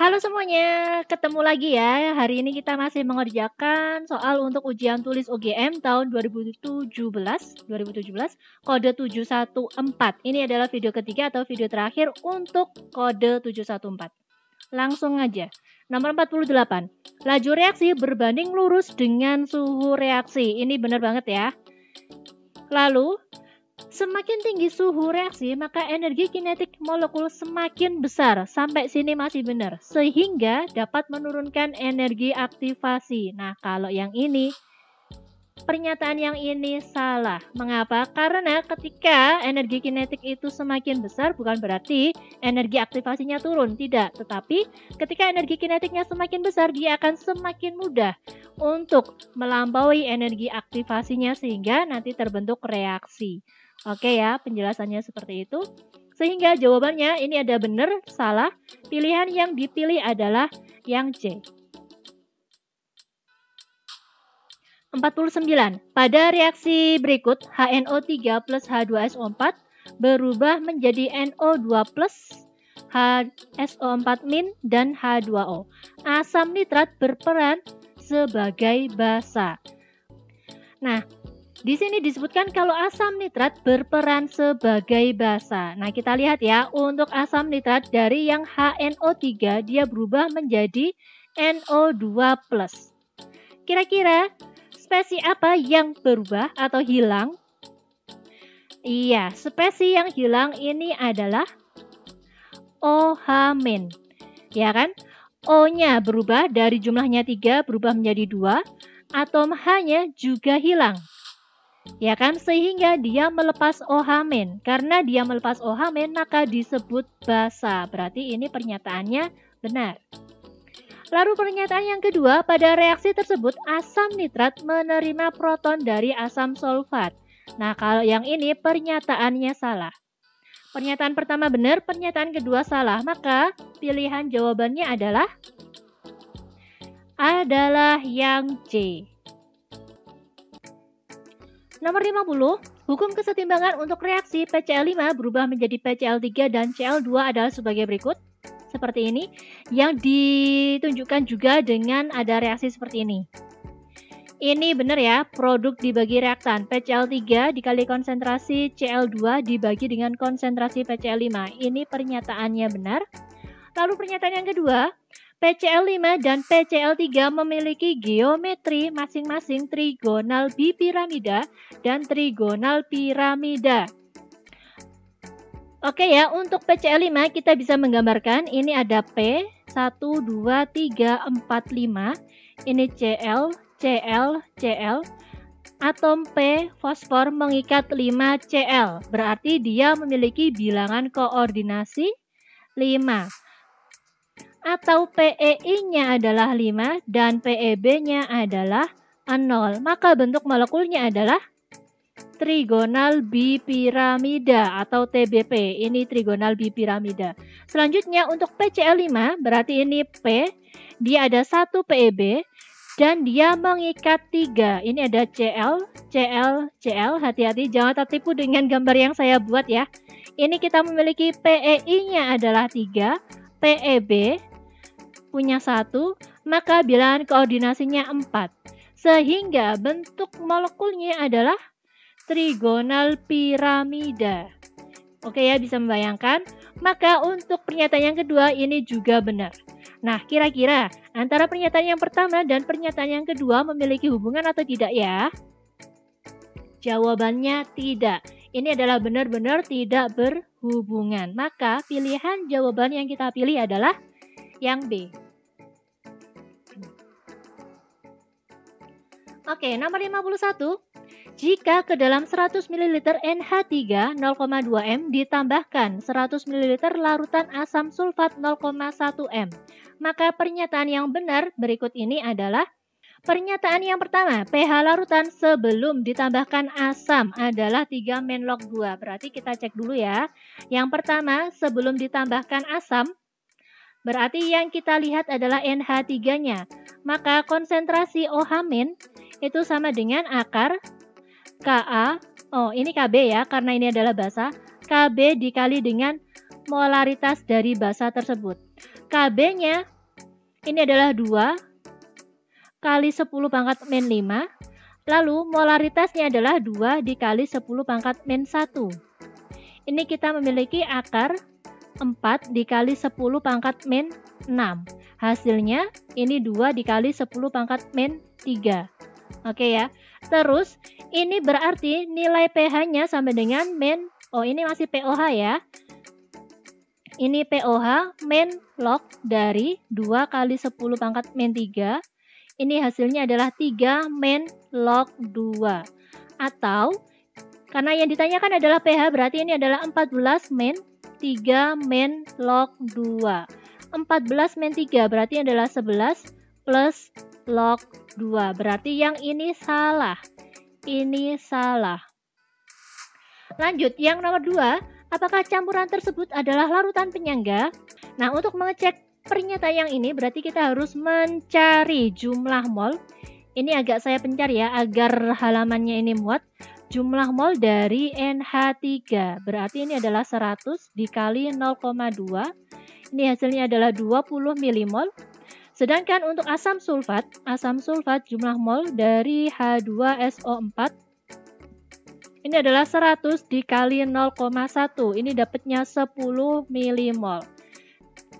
Halo semuanya, ketemu lagi ya. Hari ini kita masih mengerjakan soal untuk ujian tulis UGM tahun 2017 kode 714. Ini adalah video ketiga atau video terakhir untuk kode 714. Langsung aja. Nomor 48. Laju reaksi berbanding lurus dengan suhu reaksi. Ini benar banget ya. Lalu, semakin tinggi suhu reaksi, maka energi kinetik molekul semakin besar. Sampai sini masih benar. Sehingga dapat menurunkan energi aktivasi. Nah, kalau yang ini, pernyataan yang ini salah. Mengapa? Karena ketika energi kinetik itu semakin besar, bukan berarti energi aktivasinya turun. Tidak. Tetapi ketika energi kinetiknya semakin besar, dia akan semakin mudah untuk melampaui energi aktivasinya sehingga nanti terbentuk reaksi. Oke ya, penjelasannya seperti itu. Sehingga jawabannya ini ada benar, salah. Pilihan yang dipilih adalah yang C. 49. Pada reaksi berikut, HNO3 plus H2SO4 berubah menjadi NO2 plus HSO4 min dan H2O. Asam nitrat berperan sebagai basa. Nah, di sini disebutkan kalau asam nitrat berperan sebagai basa. Nah, kita lihat ya, untuk asam nitrat dari yang HNO3 dia berubah menjadi NO2+. Kira-kira spesies apa yang berubah atau hilang? Iya, spesies yang hilang ini adalah OH-. Ya kan? O-nya berubah dari jumlahnya 3 berubah menjadi 2. Atom H-nya juga hilang. Ya kan? Sehingga dia melepas OH-. Karena dia melepas OH-, maka disebut basa. Berarti ini pernyataannya benar. Lalu pernyataan yang kedua, pada reaksi tersebut asam nitrat menerima proton dari asam sulfat. Nah, kalau yang ini pernyataannya salah. Pernyataan pertama benar, pernyataan kedua salah. Maka pilihan jawabannya adalah yang C. Nomor 50, hukum kesetimbangan untuk reaksi PCl5 berubah menjadi PCl3 dan Cl2 adalah sebagai berikut. Seperti ini, yang ditunjukkan juga dengan ada reaksi seperti ini. Ini benar ya, produk dibagi reaktan. PCl3 dikali konsentrasi Cl2 dibagi dengan konsentrasi PCl5. Ini pernyataannya benar. Lalu pernyataan yang kedua, PCl5 dan PCl3 memiliki geometri masing-masing trigonal bipiramida dan trigonal piramida. Oke ya, untuk PCl5 kita bisa menggambarkan ini ada P, 1, 2, 3, 4, 5. Ini Cl, Cl, Cl. Atom P, fosfor mengikat 5 Cl. Berarti dia memiliki bilangan koordinasi 5. Atau PEI-nya adalah 5 dan PEB-nya adalah 0. Maka bentuk molekulnya adalah trigonal bipiramida atau TBP. Ini trigonal bipiramida. Selanjutnya untuk PCl5 berarti ini P, dia ada 1 PEB dan dia mengikat 3. Ini ada Cl, Cl, Cl. Hati-hati jangan tertipu dengan gambar yang saya buat ya. Ini kita memiliki PEI-nya adalah 3, PEB punya 1, maka bilangan koordinasinya 4. Sehingga bentuk molekulnya adalah trigonal piramida. Oke ya, bisa membayangkan. Maka untuk pernyataan yang kedua ini juga benar. Nah, kira-kira antara pernyataan yang pertama dan pernyataan yang kedua memiliki hubungan atau tidak ya? Jawabannya tidak. Ini adalah benar-benar tidak berhubungan. Maka pilihan jawaban yang kita pilih adalah yang B. Oke, nomor 51. Jika ke dalam 100 ml NH3 0,2 m ditambahkan 100 ml larutan asam sulfat 0,1 m, maka pernyataan yang benar berikut ini adalah pernyataan yang pertama, pH larutan sebelum ditambahkan asam adalah 3 menlog 2. Berarti kita cek dulu ya. Yang pertama, sebelum ditambahkan asam, berarti yang kita lihat adalah NH3-nya. Maka konsentrasi OH- itu sama dengan akar Ka, oh ini Kb ya, karena ini adalah basa. Kb dikali dengan molaritas dari basa tersebut. Kb-nya ini adalah 2 kali 10 pangkat min 5. Lalu molaritasnya adalah 2 dikali 10 pangkat min 1. Ini kita memiliki akar 4 dikali 10 pangkat min 6. Hasilnya ini 2 dikali 10 pangkat min 3. Oke ya. Terus ini berarti nilai pH-nya sama dengan min, ini masih pOH ya. Ini pOH min log dari 2 kali 10 pangkat min 3. Ini hasilnya adalah 3 min log 2. Atau, karena yang ditanyakan adalah pH, berarti ini adalah 14 min 3 min log 2. 14 min 3 berarti adalah 11 plus log 2. Berarti yang ini salah. Ini salah. Lanjut, yang nomor 2. Apakah campuran tersebut adalah larutan penyangga? Nah, untuk mengecek pernyataan yang ini berarti kita harus mencari jumlah mol. Ini agak saya pencar ya agar halamannya ini muat. Jumlah mol dari NH3 berarti ini adalah 100 dikali 0,2. Ini hasilnya adalah 20 milimol. Sedangkan untuk asam sulfat jumlah mol dari H2SO4 ini adalah 100 dikali 0,1. Ini dapatnya 10 milimol.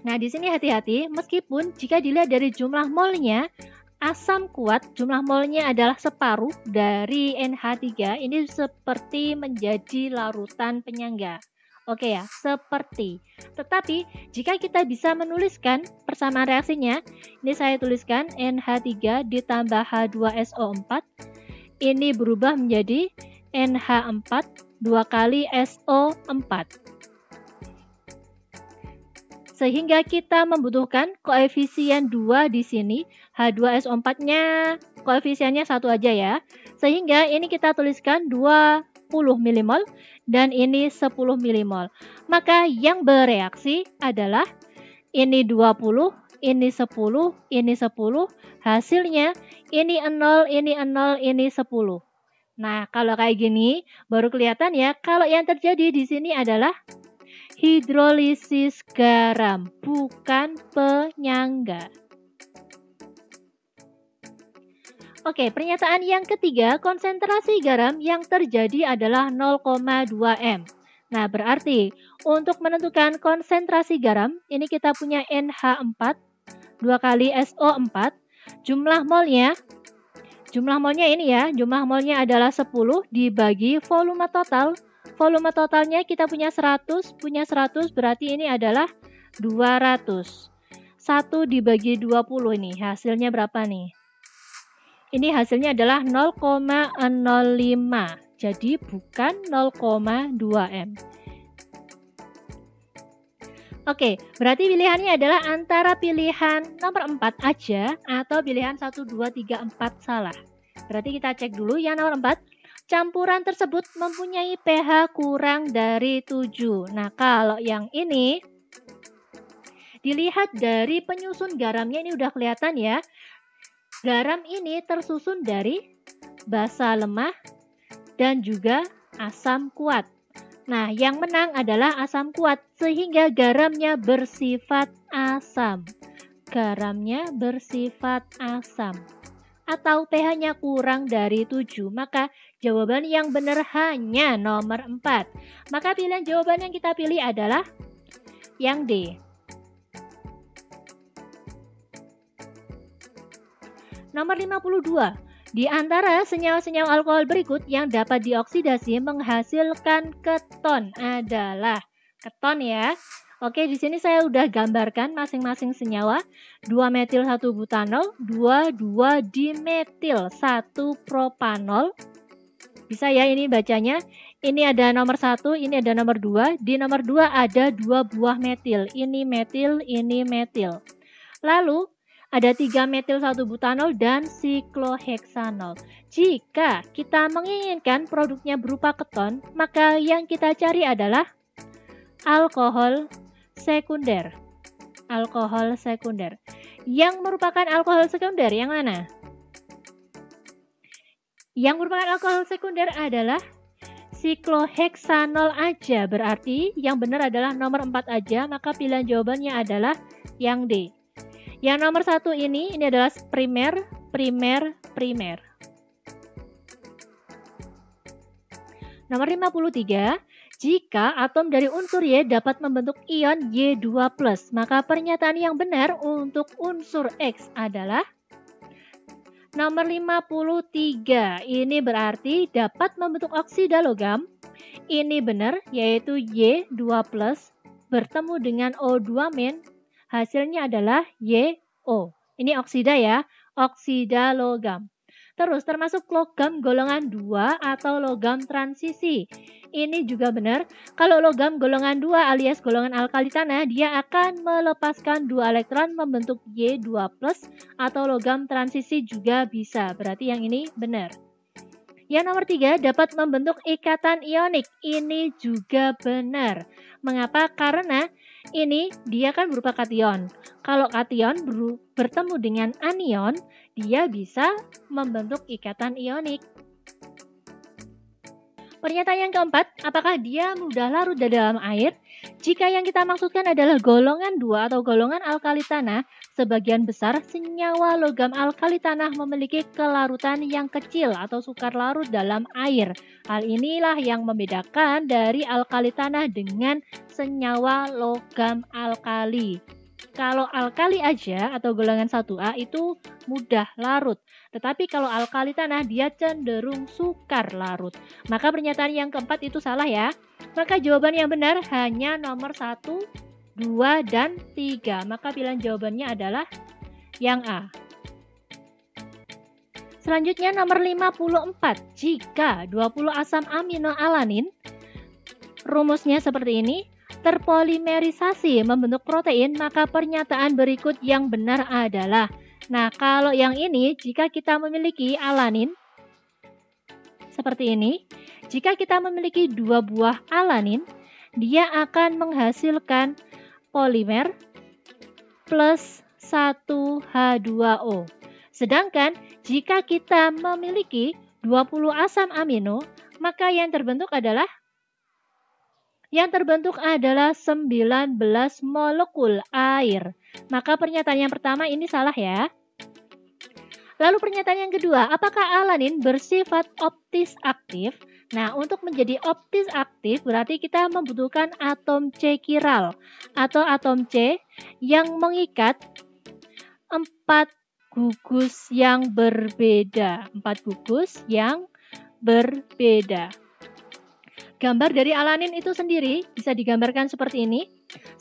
Nah, di sini hati-hati, meskipun jika dilihat dari jumlah molnya, asam kuat jumlah molnya adalah separuh dari NH3, ini seperti menjadi larutan penyangga. Oke ya, seperti. Tetapi, jika kita bisa menuliskan persamaan reaksinya, ini saya tuliskan NH3 ditambah H2SO4, ini berubah menjadi NH4 2 kali SO4. Sehingga kita membutuhkan koefisien 2 di sini. H2SO4-nya koefisiennya 1 aja ya. Sehingga ini kita tuliskan 20 milimol dan ini 10 milimol. Maka yang bereaksi adalah ini 20, ini 10, ini 10. Hasilnya ini 0, ini 0, ini 10. Nah, kalau kayak gini baru kelihatan ya kalau yang terjadi di sini adalah hidrolisis garam, bukan penyangga. Oke, pernyataan yang ketiga, konsentrasi garam yang terjadi adalah 0,2 m. Nah, berarti untuk menentukan konsentrasi garam, ini kita punya NH4, 2 kali SO4, jumlah molnya ini ya, jumlah molnya adalah 10 dibagi volume total. Volume totalnya kita punya 100 berarti ini adalah 200. 1 dibagi 20 ini, hasilnya berapa nih? Ini hasilnya adalah 0,05, jadi bukan 0,2 m. Oke, berarti pilihannya adalah antara pilihan nomor 4 aja atau pilihan 1, 2, 3, 4 salah. Berarti kita cek dulu yang nomor 4. Campuran tersebut mempunyai pH kurang dari 7. Nah, kalau yang ini dilihat dari penyusun garamnya ini udah kelihatan ya. Garam ini tersusun dari basa lemah dan juga asam kuat. Nah, yang menang adalah asam kuat sehingga garamnya bersifat asam. Garamnya bersifat asam. Atau pH-nya kurang dari 7. Maka jawaban yang benar hanya nomor 4. Maka pilihan jawaban yang kita pilih adalah yang D. Nomor 52. Di antara senyawa-senyawa alkohol berikut yang dapat dioksidasi menghasilkan keton adalah keton ya. Oke, di sini saya udah gambarkan masing-masing senyawa. 2-metil 1 butanol, 2,2-dimetil 1 propanol. Bisa ya ini bacanya. Ini ada nomor 1, ini ada nomor 2. Di nomor 2 ada 2 buah metil. Ini metil, ini metil. Lalu ada 3-metil 1 butanol dan sikloheksanol. Jika kita menginginkan produknya berupa keton, maka yang kita cari adalah alkohol sekunder. Alkohol sekunder. Yang merupakan alkohol sekunder yang mana? Yang merupakan alkohol sekunder adalah sikloheksanol aja. Berarti yang benar adalah nomor 4 aja, maka pilihan jawabannya adalah yang D. Yang nomor 1 ini adalah primer. Nomor 53, jika atom dari unsur Y dapat membentuk ion Y2+, maka pernyataan yang benar untuk unsur X adalah nomor 53. Ini berarti dapat membentuk oksida logam. Ini benar, yaitu Y2+ bertemu dengan O2-, hasilnya adalah YO. Ini oksida ya, oksida logam. Terus termasuk logam golongan 2 atau logam transisi. Ini juga benar. Kalau logam golongan 2 alias golongan alkali tanah, dia akan melepaskan 2 elektron membentuk Y2+, atau logam transisi juga bisa. Berarti yang ini benar. Yang nomor 3, dapat membentuk ikatan ionik. Ini juga benar. Mengapa? Karena ini dia kan berupa kation. Kalau kation bertemu dengan anion, dia bisa membentuk ikatan ionik. Pernyataan yang keempat, apakah dia mudah larut di dalam air? Jika yang kita maksudkan adalah golongan 2 atau golongan alkali tanah, sebagian besar senyawa logam alkali tanah memiliki kelarutan yang kecil atau sukar larut dalam air. Hal inilah yang membedakan dari alkali tanah dengan senyawa logam alkali. Kalau alkali aja atau golongan 1A itu mudah larut. Tetapi kalau alkali tanah dia cenderung sukar larut. Maka pernyataan yang keempat itu salah ya. Maka jawaban yang benar hanya nomor 1, 2, dan 3. Maka pilihan jawabannya adalah yang A. Selanjutnya nomor 54. Jika 20 asam amino alanin, rumusnya seperti ini. Terpolimerisasi membentuk protein, maka pernyataan berikut yang benar adalah. Nah, kalau yang ini, jika kita memiliki alanin, seperti ini. Jika kita memiliki 2 buah alanin, dia akan menghasilkan polimer plus 1H2O. Sedangkan, jika kita memiliki 20 asam amino, maka yang terbentuk adalah 19 molekul air. Maka pernyataan yang pertama ini salah ya. Lalu pernyataan yang kedua, apakah alanin bersifat optis aktif? Nah, untuk menjadi optis aktif berarti kita membutuhkan atom C chiral atau atom C yang mengikat 4 gugus yang berbeda. 4 gugus yang berbeda. Gambar dari alanin itu sendiri bisa digambarkan seperti ini.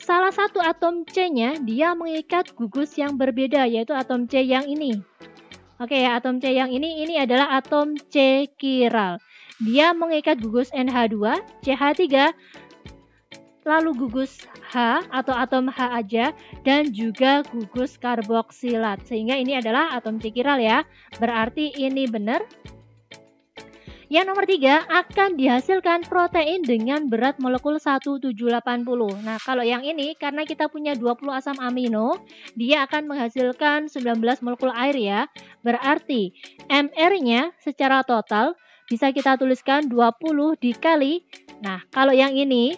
Salah satu atom C-nya dia mengikat gugus yang berbeda, yaitu atom C yang ini. Oke ya, atom C yang ini adalah atom C chiral. Dia mengikat gugus NH2, CH3, lalu gugus H atau atom H aja, dan juga gugus karboksilat. Sehingga ini adalah atom C chiral ya. Berarti ini benar. Yang nomor 3, akan dihasilkan protein dengan berat molekul 1780. Nah, kalau yang ini, karena kita punya 20 asam amino, dia akan menghasilkan 19 molekul air ya. Berarti, MR-nya secara total bisa kita tuliskan 20 dikali. Nah, kalau yang ini,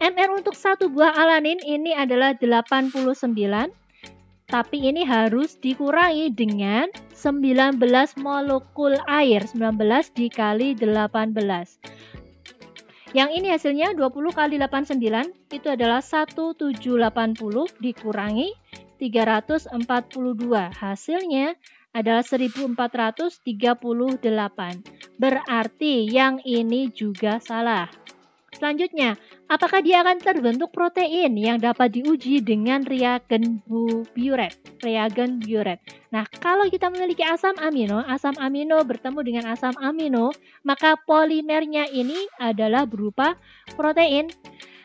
MR untuk satu buah alanin ini adalah 89. Tapi ini harus dikurangi dengan 19 molekul air. 19 dikali 18. Yang ini hasilnya 20 kali 89 itu adalah 1780 dikurangi 342. Hasilnya adalah 1438. Berarti yang ini juga salah. Selanjutnya, apakah dia akan terbentuk protein yang dapat diuji dengan reagen Buret? Nah, kalau kita memiliki asam amino bertemu dengan asam amino, maka polimernya ini adalah berupa protein.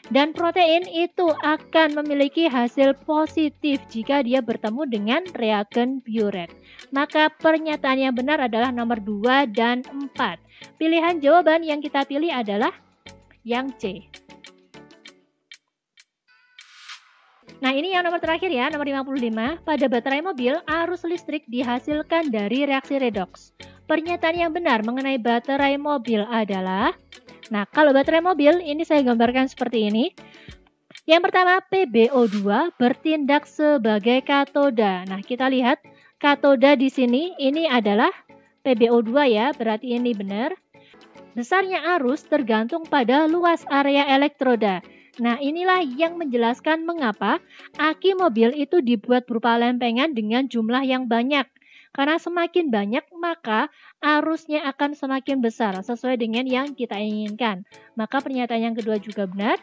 Dan protein itu akan memiliki hasil positif jika dia bertemu dengan reagen Buret. Maka pernyataan yang benar adalah nomor 2 dan 4. Pilihan jawaban yang kita pilih adalah yang C. Nah, ini yang nomor terakhir ya, nomor 55. Pada baterai mobil, arus listrik dihasilkan dari reaksi redoks. Pernyataan yang benar mengenai baterai mobil adalah Nah, kalau baterai mobil ini saya gambarkan seperti ini. Yang pertama, PbO2 bertindak sebagai katoda. Nah, kita lihat katoda di sini ini adalah PbO2 ya, berarti ini benar. Besarnya arus tergantung pada luas area elektroda. Nah, inilah yang menjelaskan mengapa aki mobil itu dibuat berupa lempengan dengan jumlah yang banyak. Karena semakin banyak, maka arusnya akan semakin besar sesuai dengan yang kita inginkan. Maka pernyataan yang kedua juga benar.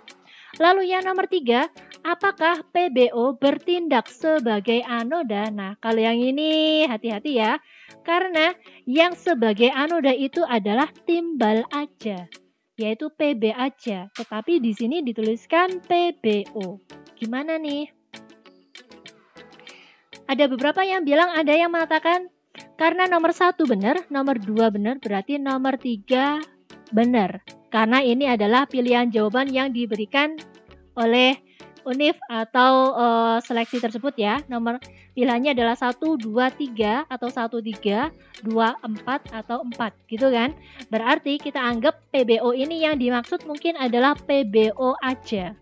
Lalu yang nomor 3, apakah PbO bertindak sebagai anoda? Nah, kalau yang ini hati-hati ya, karena yang sebagai anoda itu adalah timbal aja, yaitu Pb aja. Tetapi di sini dituliskan PbO. Gimana nih? Ada beberapa yang bilang, ada yang mengatakan karena nomor 1 benar, nomor 2 benar, berarti nomor 3 benar. Karena ini adalah pilihan jawaban yang diberikan oleh Univ atau seleksi tersebut ya. Nomor pilihannya adalah 1, 2, 3 atau 1, 3, 2, 4 atau 4 gitu kan. Berarti kita anggap PbO ini yang dimaksud mungkin adalah PbO aja.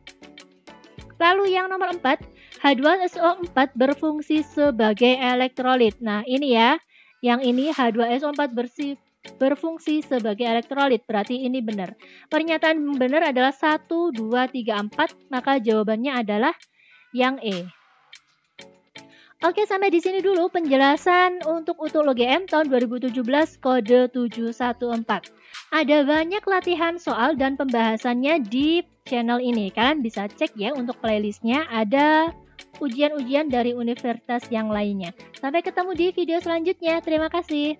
Lalu yang nomor 4, H2SO4 berfungsi sebagai elektrolit. Nah, ini ya. Yang ini H2SO4 berfungsi sebagai elektrolit. Berarti ini benar. Pernyataan benar adalah 1, 2, 3, 4. Maka jawabannya adalah yang E. Oke, sampai di sini dulu penjelasan untuk UTUL UGM tahun 2017 kode 714. Ada banyak latihan soal dan pembahasannya di channel ini. Kalian bisa cek ya untuk playlistnya. Ada ujian-ujian dari universitas yang lainnya. Sampai ketemu di video selanjutnya. Terima kasih.